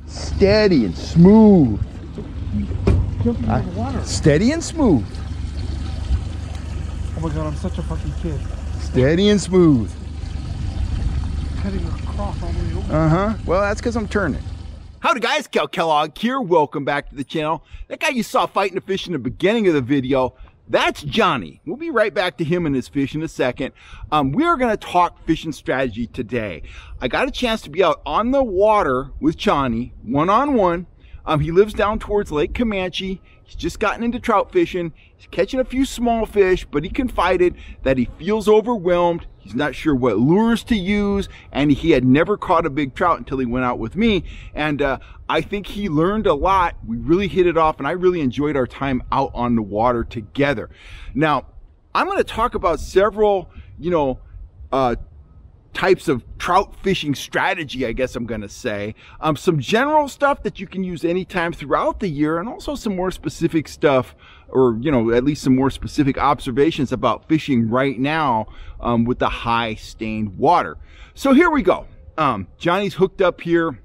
Steady and smooth. Jumping in the water. Steady and smooth. Oh my god, I'm such a fucking kid. Steady and smooth. Cutting across all the way over. Uh-huh. Well, that's because I'm turning. Howdy guys, Cal Kellogg here. Welcome back to the channel. That guy you saw fighting the fish in the beginning of the video, that's Johnny. We'll be right back to him and his fish in a second. We are going to talk fishing strategy today. I got a chance to be out on the water with Johnny, one-on-one. He lives down towards Lake Comanche. He's just gotten into trout fishing. He's catching a few small fish, but he confided that he feels overwhelmed. He's not sure what lures to use, and he had never caught a big trout until he went out with me. And I think he learned a lot. We really hit it off, and I really enjoyed our time out on the water together. Now, I'm going to talk about several, types of trout fishing strategy, I guess I'm going to say. Some general stuff that you can use anytime throughout the year, and also some more specific stuff, or at least some more specific observations about fishing right now with the high stained water. So here we go. Johnny's hooked up here.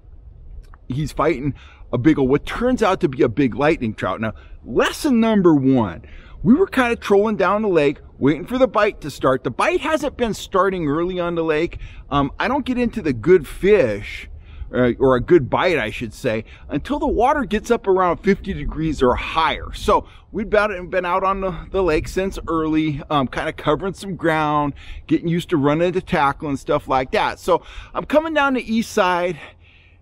He's fighting a big old, what turns out to be a big lightning trout. Now, lesson number one. We were kind of trolling down the lake, waiting for the bite to start. The bite hasn't been starting early on the lake. I don't get into the good fish, or a good bite, I should say, until the water gets up around 50 degrees or higher. So we've been out on the lake since early, kind of covering some ground, getting used to running the tackle and stuff like that. So I'm coming down the east side,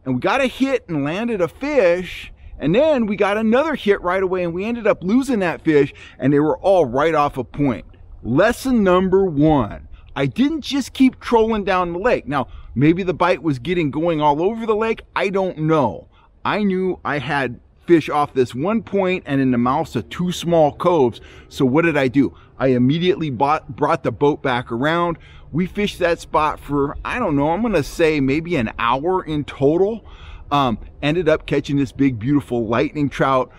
and we got a hit and landed a fish. And then we got another hit right away, and we ended up losing that fish, and they were all right off a point. Lesson number one, I didn't just keep trolling down the lake. Now, maybe the bite was going all over the lake. I don't know. I knew I had fish off this one point and in the mouths of two small coves. So what did I do? I immediately brought the boat back around. We fished that spot for, I don't know, I'm going to say maybe an hour in total. Ended up catching this big, beautiful lightning trout.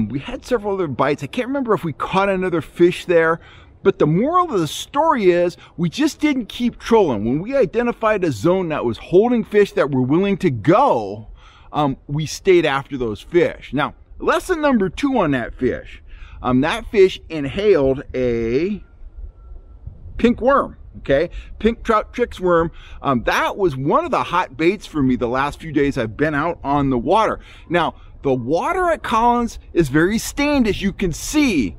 We had several other bites. I can't remember if we caught another fish there, but the moral of the story is we just didn't keep trolling. When we identified a zone that was holding fish that were willing to go, we stayed after those fish. Now, lesson number two on that fish. That fish inhaled a pink worm. Okay, pink trout Trix worm. That was one of the hot baits for me the last few days I've been out on the water. Now, the water at Collins is very stained, as you can see.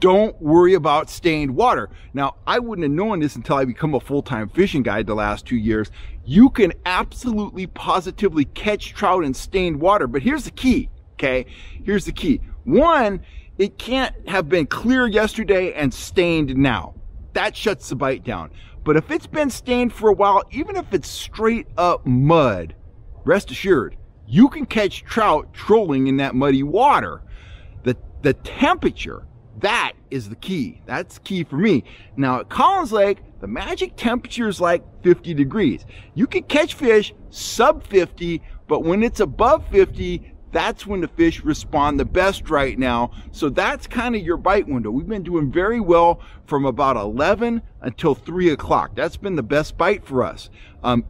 Don't worry about stained water. Now, I wouldn't have known this until I become a full-time fishing guide the last 2 years. You can absolutely positively catch trout in stained water, but here's the key, okay? Here's the key. One, it can't have been clear yesterday and stained now. That shuts the bite down. But if it's been stained for a while, even if it's straight up mud, rest assured, you can catch trout trolling in that muddy water. The temperature, that is the key. That's key for me. Now at Collins Lake, the magic temperature is like 50 degrees. You can catch fish sub 50, but when it's above 50, that's when the fish respond the best right now. So that's kind of your bite window. We've been doing very well from about 11 until 3 o'clock. That's been the best bite for us.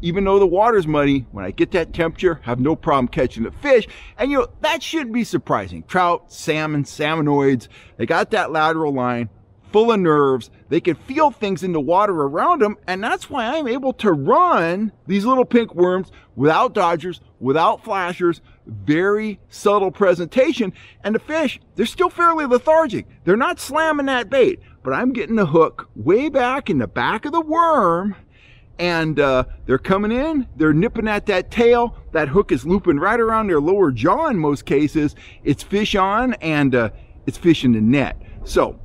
Even though the water's muddy, when I get that temperature, I have no problem catching the fish. And that shouldn't be surprising. Trout, salmon, salmonoids, they got that lateral line full of nerves. They can feel things in the water around them, and that's why I'm able to run these little pink worms without dodgers, without flashers, very subtle presentation, and the fish, they're still fairly lethargic. They're not slamming that bait, but I'm getting the hook way back in the back of the worm, and they're coming in, they're nipping at that tail. That hook is looping right around their lower jaw in most cases. It's fish on, and it's fish in the net. So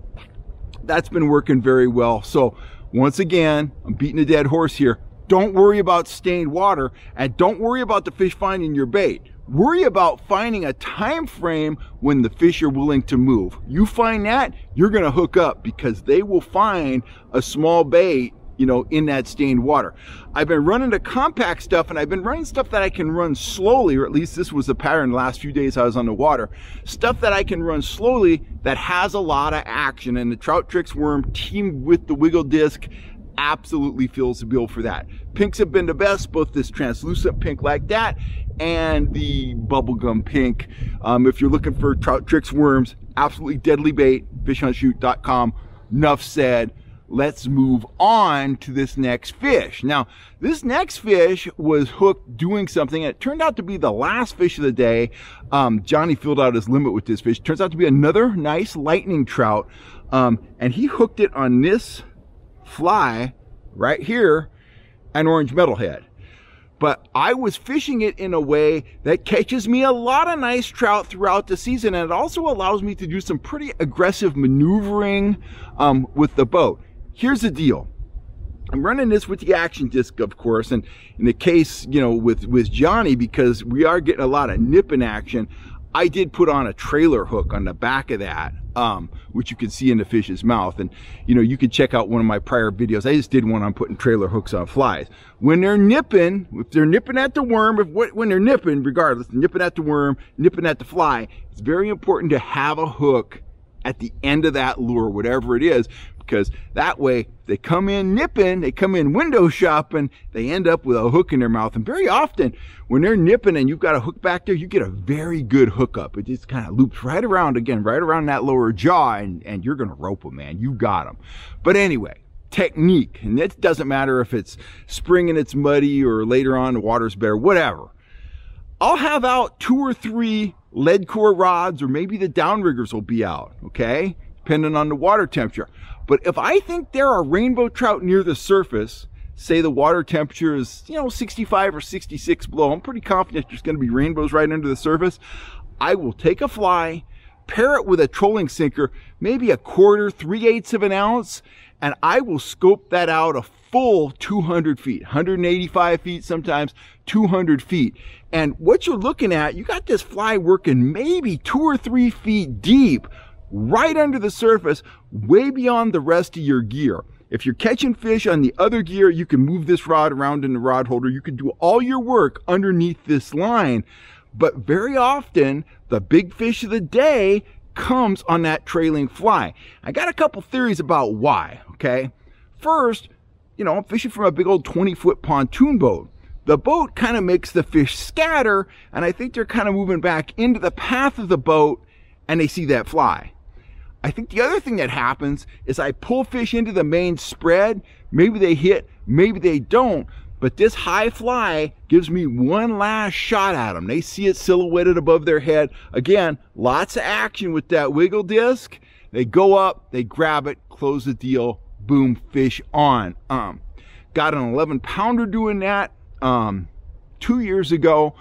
that's been working very well. So once again, I'm beating a dead horse here. Don't worry about stained water, and don't worry about the fish finding your bait. Worry about finding a time frame when the fish are willing to move. You find that, you're going to hook up, because they will find a small bait, in that stained water. I've been running the compact stuff, and I've been running stuff that I can run slowly, or at least this was the pattern the last few days I was on the water. Stuff that I can run slowly that has a lot of action, and the Trout Trix worm teamed with the wiggle disc, absolutely fills the bill for that. Pinks have been the best, both this translucent pink like that and the bubblegum pink. If you're looking for Trout, Trix worms, absolutely deadly bait, fishunshoot.com. Enough said. Let's move on to this next fish. Now, this next fish was hooked doing something, and it turned out to be the last fish of the day. Johnny filled out his limit with this fish. Turns out to be another nice lightning trout, and he hooked it on this fly right here, an orange metalhead. But I was fishing it in a way that catches me a lot of nice trout throughout the season, and it also allows me to do some pretty aggressive maneuvering with the boat. Here's the deal. I'm running this with the action disc, of course, and in the case, you know, with Johnny, because we are getting a lot of nipping action, I did put on a trailer hook on the back of that, which you can see in the fish's mouth. And, you know, you can check out one of my prior videos. I just did one on putting trailer hooks on flies. When they're nipping, if they're nipping at the worm, when they're nipping, regardless, nipping at the worm, nipping at the fly, it's very important to have a hook at the end of that lure, whatever it is, because that way they come in nipping, they come in window shopping, they end up with a hook in their mouth. And very often when they're nipping and you've got a hook back there, you get a very good hookup. It just kind of loops right around again, right around that lower jaw, and you're going to rope them, man. You got them. But anyway, technique, and it doesn't matter if it's spring and it's muddy or later on the water's better, whatever. I'll have out 2 or 3 lead core rods, or maybe the downriggers will be out, okay? Depending on the water temperature. But if I think there are rainbow trout near the surface, say the water temperature is, you know, 65 or 66 below, I'm pretty confident there's going to be rainbows right under the surface. I will take a fly, pair it with a trolling sinker, maybe a 1/4, 3/8 of an ounce, and I will scope that out a full 200 feet, 185 feet, sometimes 200 feet. And what you're looking at, you got this fly working maybe 2 or 3 feet deep, right under the surface, way beyond the rest of your gear. If you're catching fish on the other gear, you can move this rod around in the rod holder. You can do all your work underneath this line. But very often, the big fish of the day comes on that trailing fly. I got a couple theories about why, okay? First, you know, I'm fishing from a big old 20-foot pontoon boat. The boat kind of makes the fish scatter, and I think they're kind of moving back into the path of the boat, and they see that fly. I think the other thing that happens is I pull fish into the main spread. Maybe they hit, maybe they don't, but this high fly gives me one last shot at them. They see it silhouetted above their head. Again, lots of action with that wiggle disc. They go up, they grab it, close the deal, boom, fish on. Got an 11-pounder doing that 2 years ago,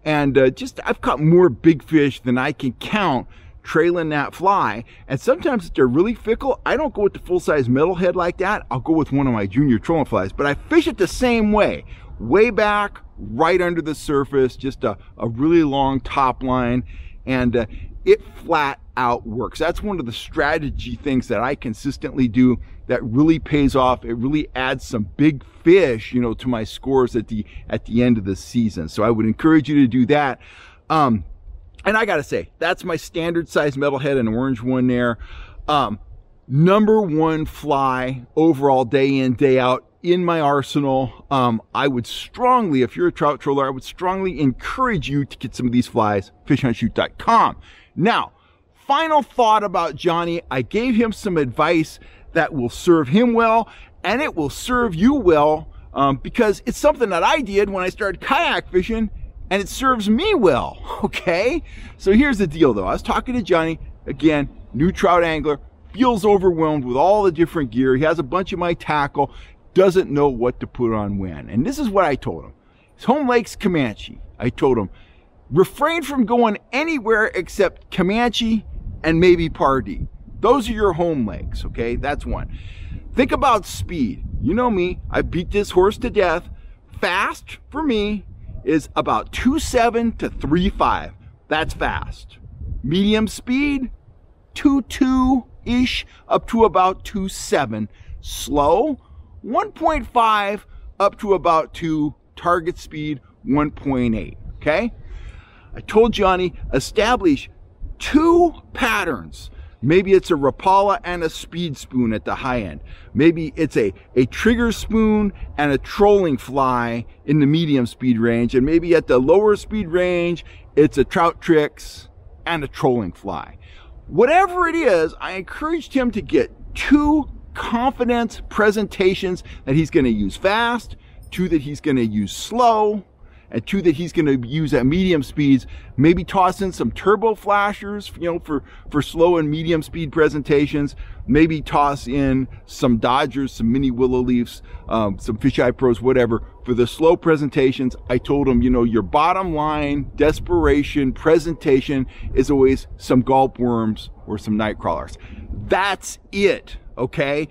and I've caught more big fish than I can count trailing that fly. And sometimes if they're really fickle, I don't go with the full-size metalhead like that. I'll go with one of my junior trolling flies, but I fish it the same way, way back, right under the surface, just a really long top line, and it flat out works. That's one of the strategy things that I consistently do that really pays off. It really adds some big fish, you know, to my scores at the end of the season. So I would encourage you to do that. And I gotta say, that's my standard size metalhead, an orange one there. #1 fly overall, day in, day out in my arsenal. I would strongly, if you're a trout troller, I would strongly encourage you to get some of these flies, fishunshoot.com. Now, final thought about Johnny. I gave him some advice that will serve him well, and it will serve you well, because it's something that I did when I started kayak fishing, and it serves me well, okay? So here's the deal though. I was talking to Johnny, again, new trout angler, feels overwhelmed with all the different gear. He has a bunch of my tackle, doesn't know what to put on when. And this is what I told him. His home lake's Comanche. I told him, refrain from going anywhere except Comanche and maybe Pardee. Those are your home lakes, okay? That's one. Think about speed. You know me, I beat this horse to death. Fast, for me, is about 2.7 to 3.5. That's fast. Medium speed, 2.2-ish up to about 2.7. Slow, 1.5 up to about 2. Target speed, 1.8. Okay? I told Johnny, establish 2 patterns. Maybe it's a Rapala and a speed spoon at the high end. Maybe it's a trigger spoon and a trolling fly in the medium speed range. And maybe at the lower speed range, it's a Trout Trix and a trolling fly. Whatever it is, I encouraged him to get 2 confidence presentations that he's going to use fast, 2 that he's going to use slow, and 2 that he's going to use at medium speeds. Maybe toss in some turbo flashers, for slow and medium speed presentations. Maybe toss in some Dodgers, some mini willow leafs, some fisheye pros, whatever. For the slow presentations, I told him, your bottom line desperation presentation is always some gulp worms or some night crawlers. That's it, okay?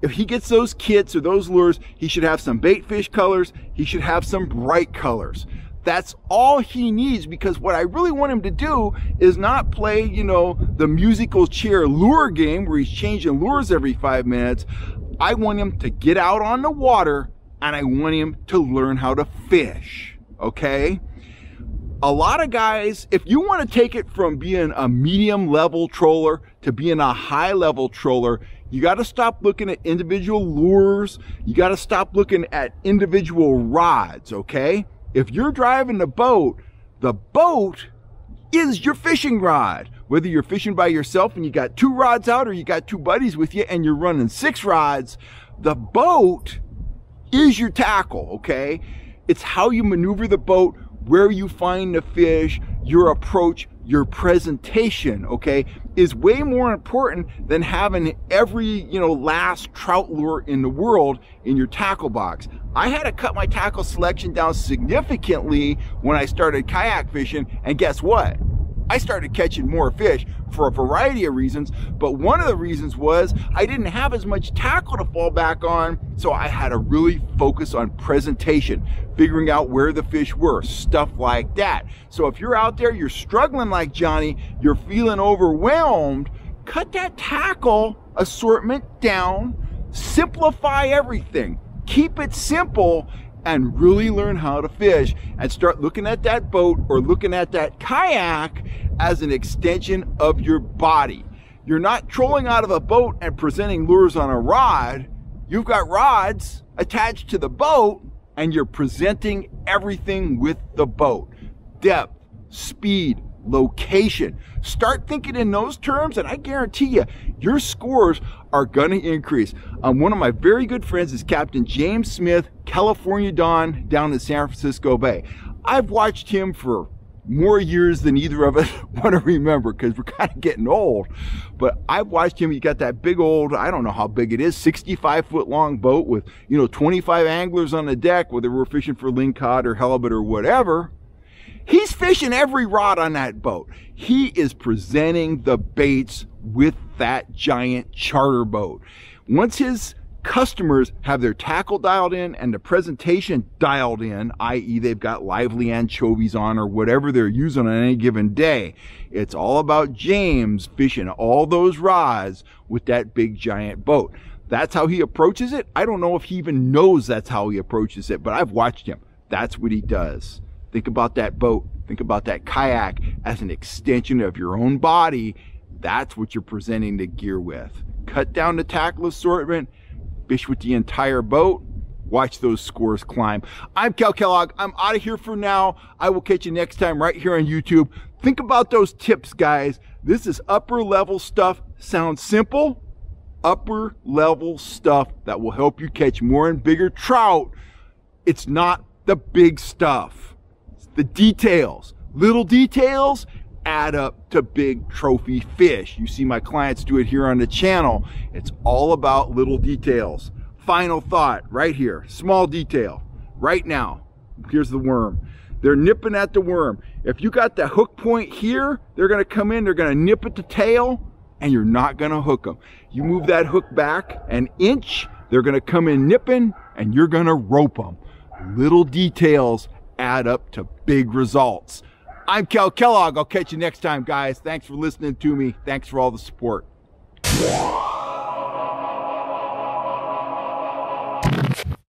If he gets those kits or those lures, he should have some bait fish colors. He should have some bright colors. That's all he needs, because what I really want him to do is not play, the musical chair lure game where he's changing lures every 5 minutes. I want him to get out on the water, and I want him to learn how to fish, okay? A lot of guys, if you want to take it from being a medium level troller to being a high level troller, you got to stop looking at individual lures. You got to stop looking at individual rods, okay? If you're driving the boat is your fishing rod. Whether you're fishing by yourself and you got 2 rods out, or you got 2 buddies with you and you're running 6 rods, the boat is your tackle, okay? It's how you maneuver the boat, where you find the fish, your approach, your presentation, okay, is way more important than having every, last trout lure in the world in your tackle box. I had to cut my tackle selection down significantly when I started kayak fishing, and guess what? I started catching more fish for a variety of reasons, but one of the reasons was I didn't have as much tackle to fall back on, so I had to really focus on presentation, figuring out where the fish were, stuff like that. So if you're out there, you're struggling like Johnny, you're feeling overwhelmed, cut that tackle assortment down, simplify everything, keep it simple, and really learn how to fish, and start looking at that boat or looking at that kayak as an extension of your body. You're not trolling out of a boat and presenting lures on a rod. You've got rods attached to the boat, and you're presenting everything with the boat. Depth, speed, location. Start thinking in those terms, and I guarantee you, your scores are going to increase. One of my very good friends is Captain James Smith, California Don, down in San Francisco Bay. I've watched him for more years than either of us want to remember, because we're kind of getting old. But I've watched him. He got that big old, I don't know how big it is, 65-foot long boat with, 25 anglers on the deck, whether we're fishing for lingcod or halibut or whatever. He's fishing every rod on that boat. He is presenting the baits with that giant charter boat. Once his customers have their tackle dialed in and the presentation dialed in, i.e. they've got lively anchovies on or whatever they're using on any given day, it's all about James fishing all those rods with that big giant boat. That's how he approaches it. I don't know if he even knows that's how he approaches it, but I've watched him. That's what he does. Think about that boat. Think about that kayak as an extension of your own body. That's what you're presenting the gear with. Cut down the tackle assortment, fish with the entire boat, watch those scores climb. I'm Cal Kellogg. I'm out of here for now. I will catch you next time right here on YouTube. Think about those tips, guys. This is upper level stuff. Sounds simple. Upper level stuff that will help you catch more and bigger trout. It's not the big stuff. The details, little details add up to big trophy fish. You see my clients do it here on the channel. It's all about little details. Final thought right here, small detail. Right now, here's the worm. They're nipping at the worm. If you got the hook point here, they're gonna come in, they're gonna nip at the tail, and you're not gonna hook them. You move that hook back an inch, they're gonna come in nipping, and you're gonna rope them. Little details add up to big results. I'm Cal Kellogg. I'll catch you next time, guys. Thanks for listening to me. Thanks for all the support.